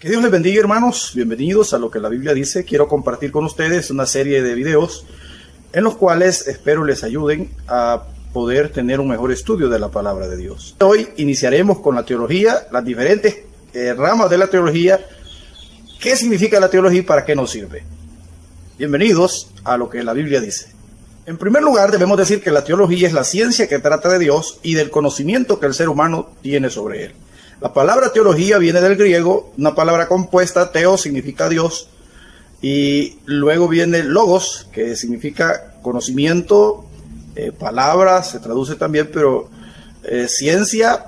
Que Dios les bendiga, hermanos. Bienvenidos a lo que la Biblia dice. Quiero compartir con ustedes una serie de videos en los cuales espero les ayuden a poder tener un mejor estudio de la palabra de Dios. Hoy iniciaremos con la teología, las diferentes ramas de la teología. ¿Qué significa la teología y para qué nos sirve? Bienvenidos a lo que la Biblia dice. En primer lugar, debemos decir que la teología es la ciencia que trata de Dios y del conocimiento que el ser humano tiene sobre él. La palabra teología viene del griego, una palabra compuesta, teo significa Dios, y luego viene logos, que significa conocimiento, palabra, se traduce también, pero ciencia.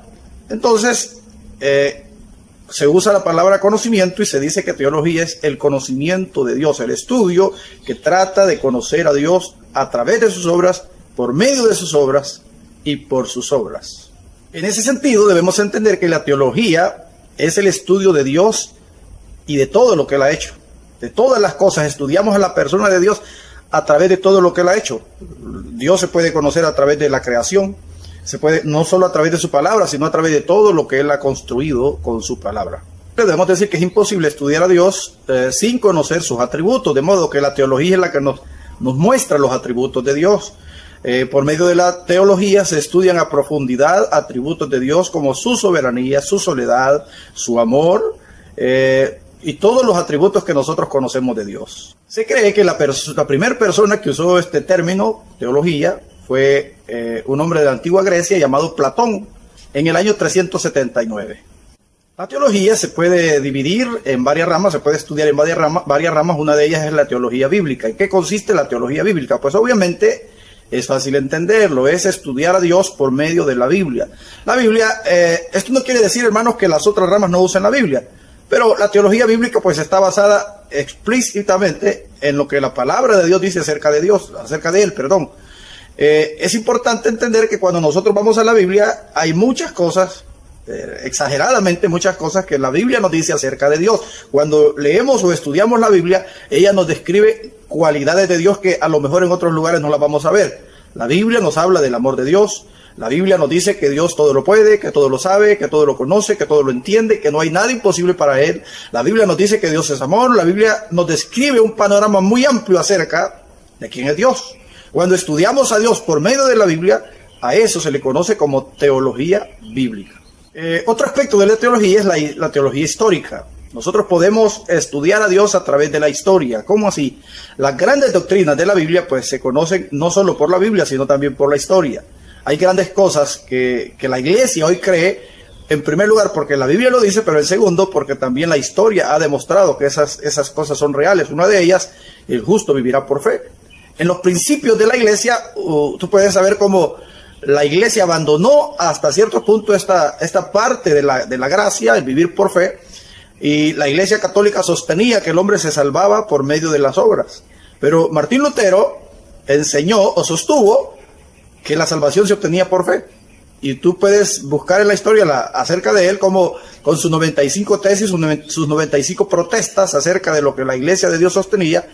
Entonces, se usa la palabra conocimiento y se dice que teología es el conocimiento de Dios, el estudio que trata de conocer a Dios a través de sus obras, por medio de sus obras y por sus obras. En ese sentido, debemos entender que la teología es el estudio de Dios y de todo lo que Él ha hecho. De todas las cosas, estudiamos a la persona de Dios a través de todo lo que Él ha hecho. Dios se puede conocer a través de la creación, se puede no solo a través de su palabra, sino a través de todo lo que Él ha construido con su palabra. Debemos decir que es imposible estudiar a Dios sin conocer sus atributos, de modo que la teología es la que nos muestra los atributos de Dios. Por medio de la teología se estudian a profundidad atributos de Dios como su soberanía, su soledad, su amor y todos los atributos que nosotros conocemos de Dios. Se cree que la primera persona que usó este término, teología, fue un hombre de la antigua Grecia llamado Platón en el año 379. La teología se puede dividir en varias ramas, se puede estudiar en varias ramas. Una de ellas es la teología bíblica. ¿En qué consiste la teología bíblica? Pues obviamente es fácil entenderlo, es estudiar a Dios por medio de la Biblia. La Biblia, esto no quiere decir, hermanos, que las otras ramas no usen la Biblia, pero la teología bíblica pues está basada explícitamente en lo que la palabra de Dios dice acerca de Él. Es importante entender que cuando nosotros vamos a la Biblia hay muchas cosas, exageradamente muchas cosas que la Biblia nos dice acerca de Dios. Cuando leemos o estudiamos la Biblia, ella nos describe cualidades de Dios que a lo mejor en otros lugares no las vamos a ver. La Biblia nos habla del amor de Dios. La Biblia nos dice que Dios todo lo puede, que todo lo sabe, que todo lo conoce, que todo lo entiende, que no hay nada imposible para Él. La Biblia nos dice que Dios es amor. La Biblia nos describe un panorama muy amplio acerca de quién es Dios. Cuando estudiamos a Dios por medio de la Biblia, a eso se le conoce como teología bíblica. Otro aspecto de la teología es la teología histórica. Nosotros podemos estudiar a Dios a través de la historia. ¿Cómo así? Las grandes doctrinas de la Biblia pues se conocen no solo por la Biblia, sino también por la historia. Hay grandes cosas que la iglesia hoy cree, en primer lugar porque la Biblia lo dice, pero en segundo porque también la historia ha demostrado que esas cosas son reales. Una de ellas, el justo vivirá por fe. En los principios de la iglesia, tú puedes saber cómo la iglesia abandonó hasta cierto punto esta parte de la gracia, el vivir por fe, y la iglesia católica sostenía que el hombre se salvaba por medio de las obras. Pero Martín Lutero enseñó o sostuvo que la salvación se obtenía por fe. Y tú puedes buscar en la historia acerca de él como con sus 95 tesis, sus 95 protestas acerca de lo que la iglesia de Dios sostenía,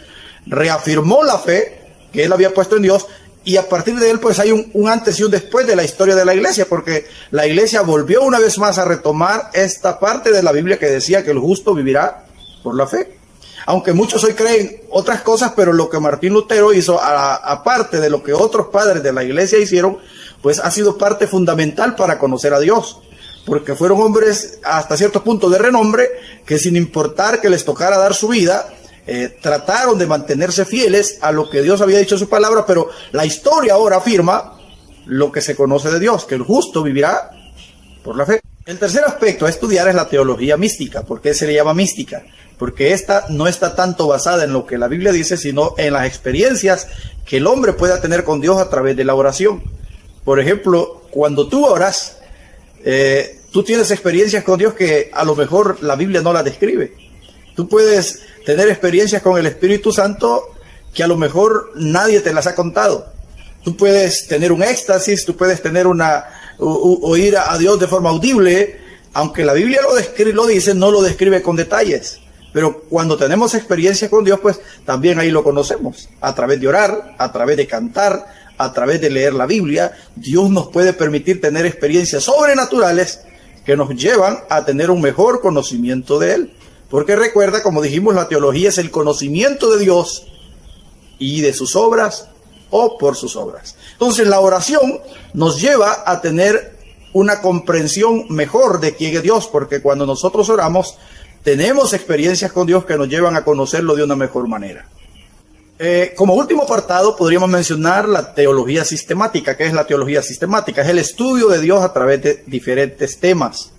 reafirmó la fe que él había puesto en Dios. Y a partir de él pues hay un antes y un después de la historia de la iglesia, porque la iglesia volvió una vez más a retomar esta parte de la Biblia que decía que el justo vivirá por la fe. Aunque muchos hoy creen otras cosas, pero lo que Martín Lutero hizo, aparte de lo que otros padres de la iglesia hicieron, pues ha sido parte fundamental para conocer a Dios. Porque fueron hombres hasta cierto punto de renombre que sin importar que les tocara dar su vida, trataron de mantenerse fieles a lo que Dios había dicho en su palabra, pero la historia ahora afirma lo que se conoce de Dios, que el justo vivirá por la fe. El tercer aspecto a estudiar es la teología mística. ¿Por qué se le llama mística? Porque esta no está tanto basada en lo que la Biblia dice, sino en las experiencias que el hombre pueda tener con Dios a través de la oración. Por ejemplo, cuando tú oras, tú tienes experiencias con Dios que a lo mejor la Biblia no las describe. Tú puedes tener experiencias con el Espíritu Santo que a lo mejor nadie te las ha contado. Tú puedes tener un éxtasis, tú puedes tener oír a Dios de forma audible, aunque la Biblia lo dice, no lo describe con detalles. Pero cuando tenemos experiencias con Dios, pues también ahí lo conocemos. A través de orar, a través de cantar, a través de leer la Biblia, Dios nos puede permitir tener experiencias sobrenaturales que nos llevan a tener un mejor conocimiento de Él. Porque recuerda, como dijimos, la teología es el conocimiento de Dios y de sus obras o por sus obras. Entonces la oración nos lleva a tener una comprensión mejor de quién es Dios, porque cuando nosotros oramos tenemos experiencias con Dios que nos llevan a conocerlo de una mejor manera. Como último apartado podríamos mencionar la teología sistemática. ¿Qué es la teología sistemática? Es el estudio de Dios a través de diferentes temas.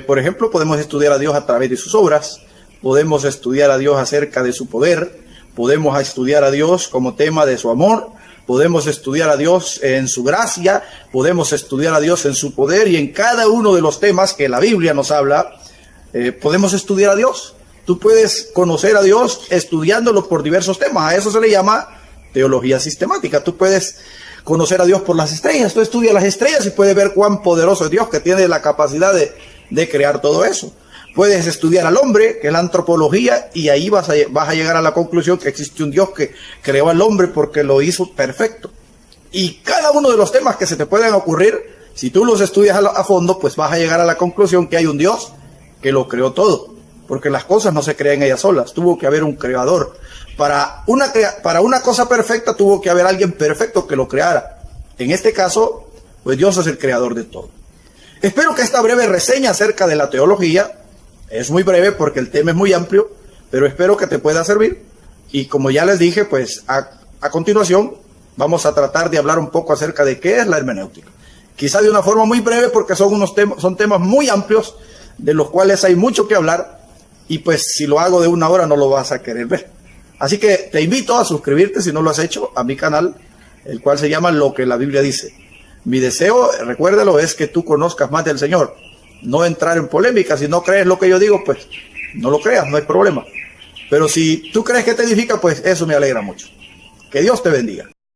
Por ejemplo, podemos estudiar a Dios a través de sus obras, podemos estudiar a Dios acerca de su poder, podemos estudiar a Dios como tema de su amor, podemos estudiar a Dios en su gracia, podemos estudiar a Dios en su poder, y en cada uno de los temas que la Biblia nos habla, podemos estudiar a Dios. Tú puedes conocer a Dios estudiándolo por diversos temas. A eso se le llama teología sistemática. Tú puedes conocer a Dios por las estrellas. Tú estudias las estrellas y puedes ver cuán poderoso es Dios, que tiene la capacidad de crear todo eso. Puedes estudiar al hombre, que es la antropología, y ahí vas a llegar a la conclusión que existe un Dios que creó al hombre porque lo hizo perfecto. Y cada uno de los temas que se te pueden ocurrir, si tú los estudias a fondo, pues vas a llegar a la conclusión que hay un Dios que lo creó todo. Porque las cosas no se crean ellas solas, tuvo que haber un creador. Para una cosa perfecta tuvo que haber alguien perfecto que lo creara. En este caso, pues Dios es el creador de todo. Espero que esta breve reseña acerca de la teología, es muy breve porque el tema es muy amplio, pero espero que te pueda servir. Y como ya les dije, pues a continuación vamos a tratar de hablar un poco acerca de qué es la hermenéutica. Quizá de una forma muy breve porque son temas muy amplios de los cuales hay mucho que hablar. Y pues si lo hago de una hora no lo vas a querer ver. Así que te invito a suscribirte si no lo has hecho a mi canal, el cual se llama Lo que la Biblia dice. Mi deseo, recuérdalo, es que tú conozcas más del Señor. No entrar en polémica. Si no crees lo que yo digo, pues no lo creas, no hay problema. Pero si tú crees que te edifica, pues eso me alegra mucho. Que Dios te bendiga.